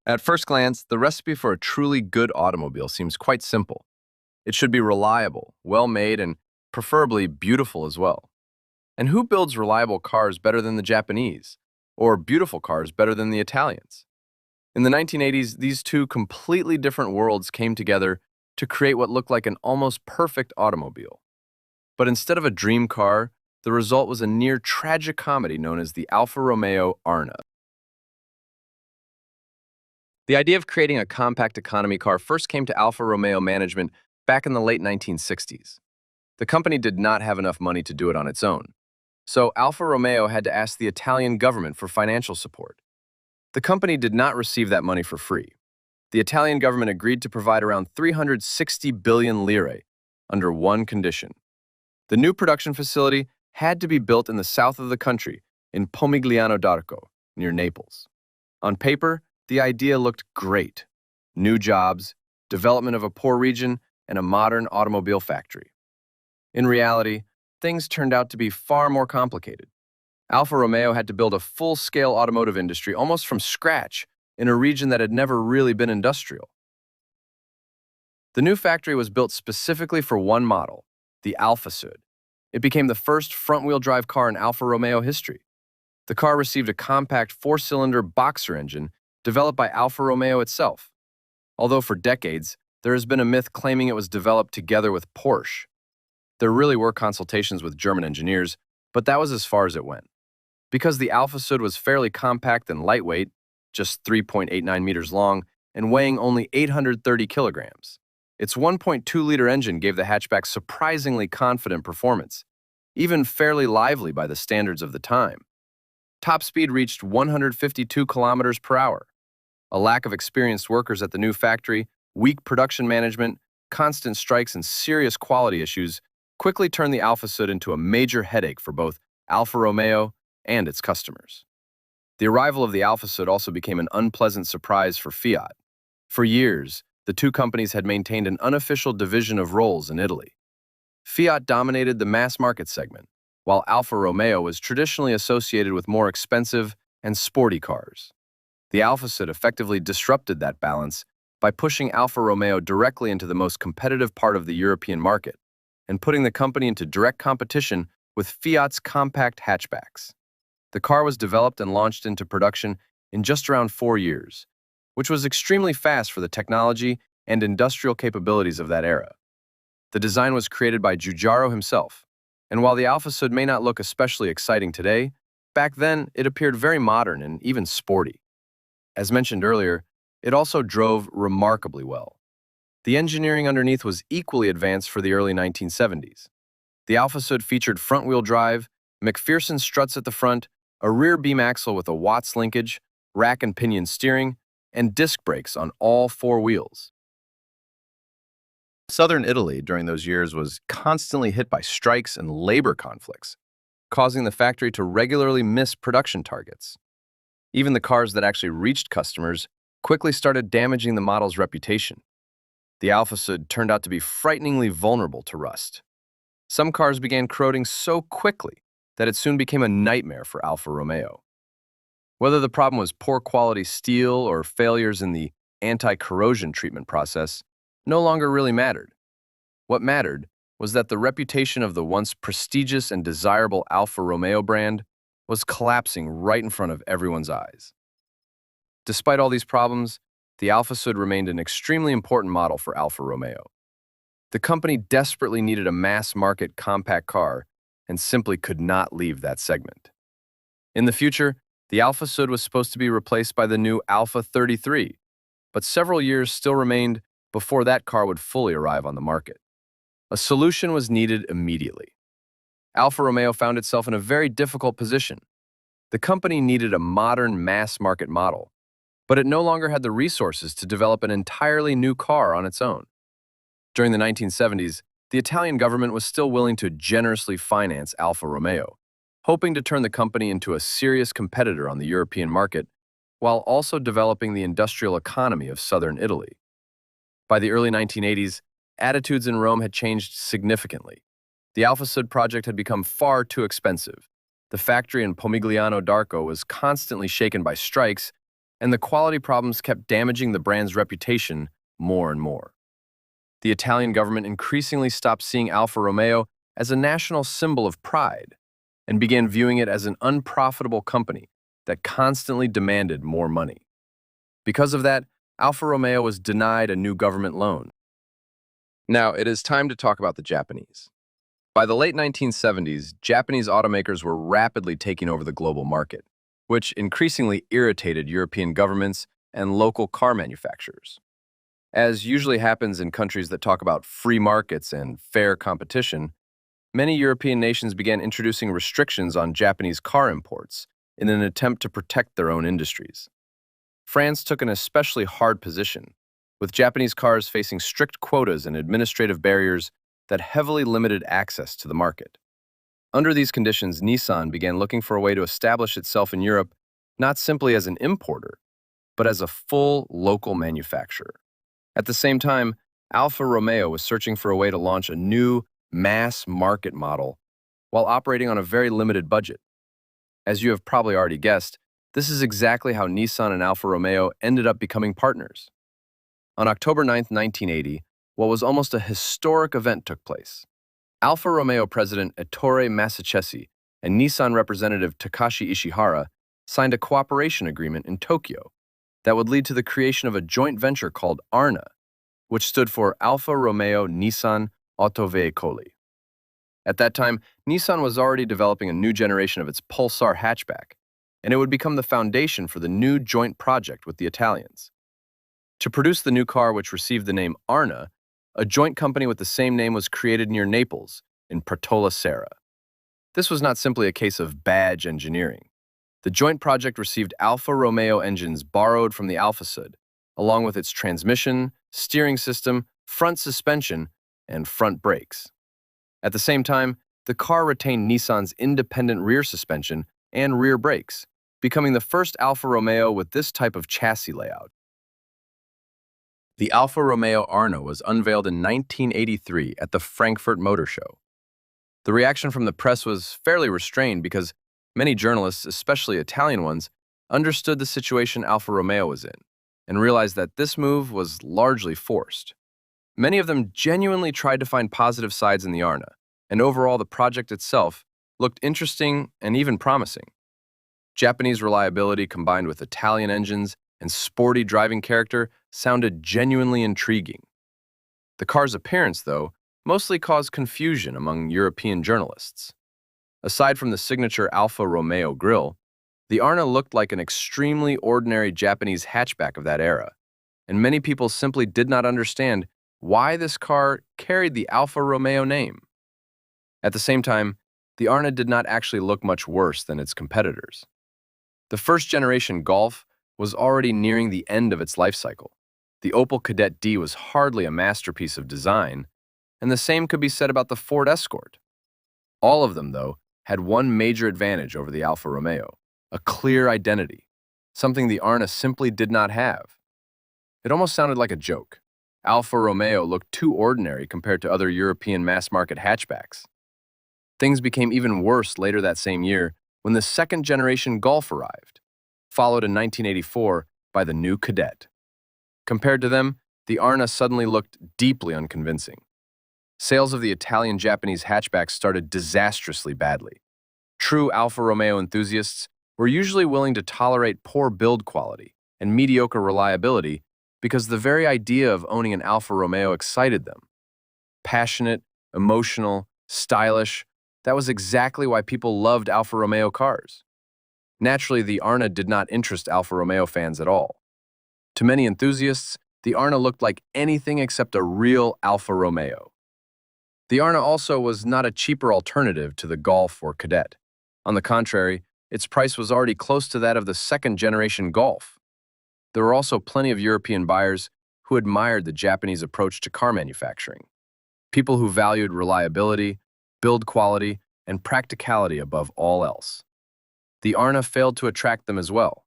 At first glance, the recipe for a truly good automobile seems quite simple. It should be reliable, well-made, and preferably beautiful as well. And who builds reliable cars better than the Japanese? Or beautiful cars better than the Italians? In the 1980s, these two completely different worlds came together to create what looked like an almost perfect automobile. But instead of a dream car, the result was a near tragic comedy known as the Alfa Romeo Arna. The idea of creating a compact economy car first came to Alfa Romeo management back in the late 1960s. The company did not have enough money to do it on its own, so Alfa Romeo had to ask the Italian government for financial support. The company did not receive that money for free. The Italian government agreed to provide around 360 billion lire under one condition. The new production facility had to be built in the south of the country, in Pomigliano d'Arco, near Naples. On paper, the idea looked great. New jobs, development of a poor region, and a modern automobile factory. In reality, things turned out to be far more complicated. Alfa Romeo had to build a full-scale automotive industry almost from scratch in a region that had never really been industrial. The new factory was built specifically for one model, the Alfasud. It became the first front-wheel drive car in Alfa Romeo history. The car received a compact four-cylinder boxer engine developed by Alfa Romeo itself, although for decades, there has been a myth claiming it was developed together with Porsche. There really were consultations with German engineers, but that was as far as it went. Because the Alfasud was fairly compact and lightweight, just 3.89 meters long, and weighing only 830 kilograms. Its 1.2-liter engine gave the hatchback surprisingly confident performance, even fairly lively by the standards of the time. Top speed reached 152 kilometers per hour. A lack of experienced workers at the new factory, weak production management, constant strikes, and serious quality issues quickly turned the Alfasud into a major headache for both Alfa Romeo and its customers. The arrival of the Alfasud also became an unpleasant surprise for Fiat. For years, the two companies had maintained an unofficial division of roles in Italy. Fiat dominated the mass market segment, while Alfa Romeo was traditionally associated with more expensive and sporty cars. The Alfasud effectively disrupted that balance by pushing Alfa Romeo directly into the most competitive part of the European market and putting the company into direct competition with Fiat's compact hatchbacks. The car was developed and launched into production in just around 4 years, which was extremely fast for the technology and industrial capabilities of that era. The design was created by Giugiaro himself, and while the Alfasud may not look especially exciting today, back then it appeared very modern and even sporty. As mentioned earlier, it also drove remarkably well. The engineering underneath was equally advanced for the early 1970s. The Alfasud featured front-wheel drive, McPherson struts at the front, a rear beam axle with a Watts linkage, rack and pinion steering, and disc brakes on all 4 wheels. Southern Italy during those years was constantly hit by strikes and labor conflicts, causing the factory to regularly miss production targets. Even the cars that actually reached customers quickly started damaging the model's reputation. The Alfasud turned out to be frighteningly vulnerable to rust. Some cars began corroding so quickly that it soon became a nightmare for Alfa Romeo. Whether the problem was poor quality steel or failures in the anti-corrosion treatment process no longer really mattered. What mattered was that the reputation of the once prestigious and desirable Alfa Romeo brand was collapsing right in front of everyone's eyes. Despite all these problems, the Alfasud remained an extremely important model for Alfa Romeo. The company desperately needed a mass-market compact car and simply could not leave that segment. In the future, the Alfasud was supposed to be replaced by the new Alfa 33, but several years still remained before that car would fully arrive on the market. A solution was needed immediately. Alfa Romeo found itself in a very difficult position. The company needed a modern mass-market model, but it no longer had the resources to develop an entirely new car on its own. During the 1970s, the Italian government was still willing to generously finance Alfa Romeo, hoping to turn the company into a serious competitor on the European market, while also developing the industrial economy of southern Italy. By the early 1980s, attitudes in Rome had changed significantly. The Alfasud project had become far too expensive. The factory in Pomigliano d'Arco was constantly shaken by strikes, and the quality problems kept damaging the brand's reputation more and more. The Italian government increasingly stopped seeing Alfa Romeo as a national symbol of pride and began viewing it as an unprofitable company that constantly demanded more money. Because of that, Alfa Romeo was denied a new government loan. Now, it is time to talk about the Japanese. By the late 1970s, Japanese automakers were rapidly taking over the global market, which increasingly irritated European governments and local car manufacturers. As usually happens in countries that talk about free markets and fair competition, many European nations began introducing restrictions on Japanese car imports in an attempt to protect their own industries. France took an especially hard position, with Japanese cars facing strict quotas and administrative barriers that heavily limited access to the market. Under these conditions, Nissan began looking for a way to establish itself in Europe not simply as an importer, but as a full local manufacturer. At the same time, Alfa Romeo was searching for a way to launch a new mass market model while operating on a very limited budget. As you have probably already guessed, this is exactly how Nissan and Alfa Romeo ended up becoming partners. On October 9, 1980, what was almost a historic event took place. Alfa Romeo President Ettore Masachesi and Nissan representative Takashi Ishihara signed a cooperation agreement in Tokyo that would lead to the creation of a joint venture called Arna, which stood for Alfa Romeo Nissan Autoveicoli. At that time, Nissan was already developing a new generation of its Pulsar hatchback, and it would become the foundation for the new joint project with the Italians. To produce the new car, which received the name Arna, a joint company with the same name was created near Naples, in Pratola Serra. This was not simply a case of badge engineering. The joint project received Alfa Romeo engines borrowed from the Alfasud, along with its transmission, steering system, front suspension, and front brakes. At the same time, the car retained Nissan's independent rear suspension and rear brakes, becoming the first Alfa Romeo with this type of chassis layout. The Alfa Romeo Arna was unveiled in 1983 at the Frankfurt Motor Show. The reaction from the press was fairly restrained because many journalists, especially Italian ones, understood the situation Alfa Romeo was in and realized that this move was largely forced. Many of them genuinely tried to find positive sides in the Arna, and overall the project itself looked interesting and even promising. Japanese reliability combined with Italian engines and sporty driving character sounded genuinely intriguing. The car's appearance, though, mostly caused confusion among European journalists. Aside from the signature Alfa Romeo grille, the Arna looked like an extremely ordinary Japanese hatchback of that era, and many people simply did not understand why this car carried the Alfa Romeo name. At the same time, the Arna did not actually look much worse than its competitors. The first-generation Golf was already nearing the end of its life cycle. The Opel Kadett D was hardly a masterpiece of design, and the same could be said about the Ford Escort. All of them, though, had one major advantage over the Alfa Romeo: a clear identity, something the Arna simply did not have. It almost sounded like a joke. Alfa Romeo looked too ordinary compared to other European mass-market hatchbacks. Things became even worse later that same year when the second-generation Golf arrived, followed in 1984 by the new Kadett. Compared to them, the Arna suddenly looked deeply unconvincing. Sales of the Italian-Japanese hatchbacks started disastrously badly. True Alfa Romeo enthusiasts were usually willing to tolerate poor build quality and mediocre reliability because the very idea of owning an Alfa Romeo excited them. Passionate, emotional, stylish, that was exactly why people loved Alfa Romeo cars. Naturally, the Arna did not interest Alfa Romeo fans at all. To many enthusiasts, the Arna looked like anything except a real Alfa Romeo. The Arna also was not a cheaper alternative to the Golf or Kadett. On the contrary, its price was already close to that of the second-generation Golf. There were also plenty of European buyers who admired the Japanese approach to car manufacturing. People who valued reliability, build quality, and practicality above all else. The Arna failed to attract them as well.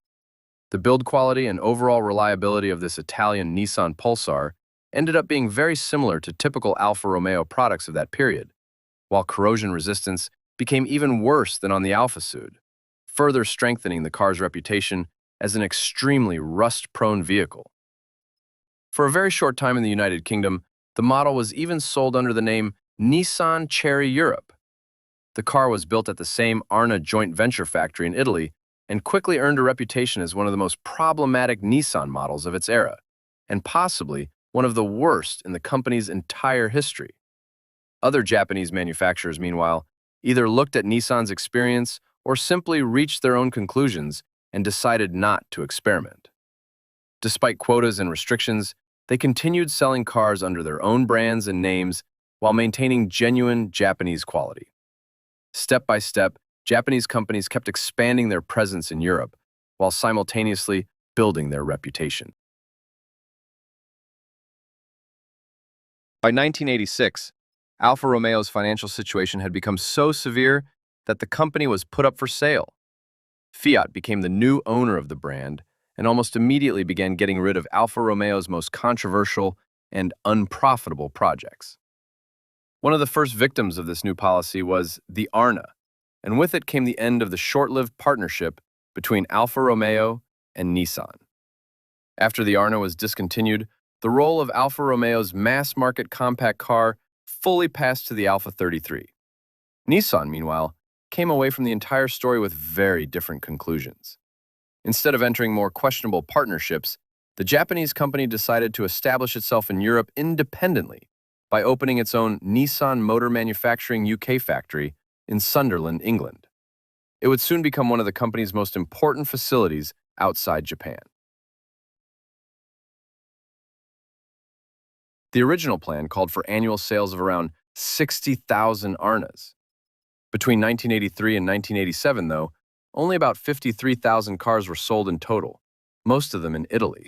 The build quality and overall reliability of this Italian Nissan Pulsar ended up being very similar to typical Alfa Romeo products of that period, while corrosion resistance became even worse than on the Alfasud, further strengthening the car's reputation as an extremely rust-prone vehicle. For a very short time in the United Kingdom, the model was even sold under the name Nissan Cherry Europe. The car was built at the same Arna joint venture factory in Italy and quickly earned a reputation as one of the most problematic Nissan models of its era, and possibly one of the worst in the company's entire history. Other Japanese manufacturers, meanwhile, either looked at Nissan's experience or simply reached their own conclusions and decided not to experiment. Despite quotas and restrictions, they continued selling cars under their own brands and names while maintaining genuine Japanese quality. Step by step, Japanese companies kept expanding their presence in Europe while simultaneously building their reputation. By 1986, Alfa Romeo's financial situation had become so severe that the company was put up for sale. Fiat became the new owner of the brand and almost immediately began getting rid of Alfa Romeo's most controversial and unprofitable projects. One of the first victims of this new policy was the Arna, and with it came the end of the short-lived partnership between Alfa Romeo and Nissan. After the Arna was discontinued, the role of Alfa Romeo's mass-market compact car fully passed to the Alfa 33. Nissan, meanwhile, came away from the entire story with very different conclusions. Instead of entering more questionable partnerships, the Japanese company decided to establish itself in Europe independently by opening its own Nissan Motor Manufacturing UK factory in Sunderland, England. It would soon become one of the company's most important facilities outside Japan. The original plan called for annual sales of around 60,000 Arnas. Between 1983 and 1987, though, only about 53,000 cars were sold in total, most of them in Italy.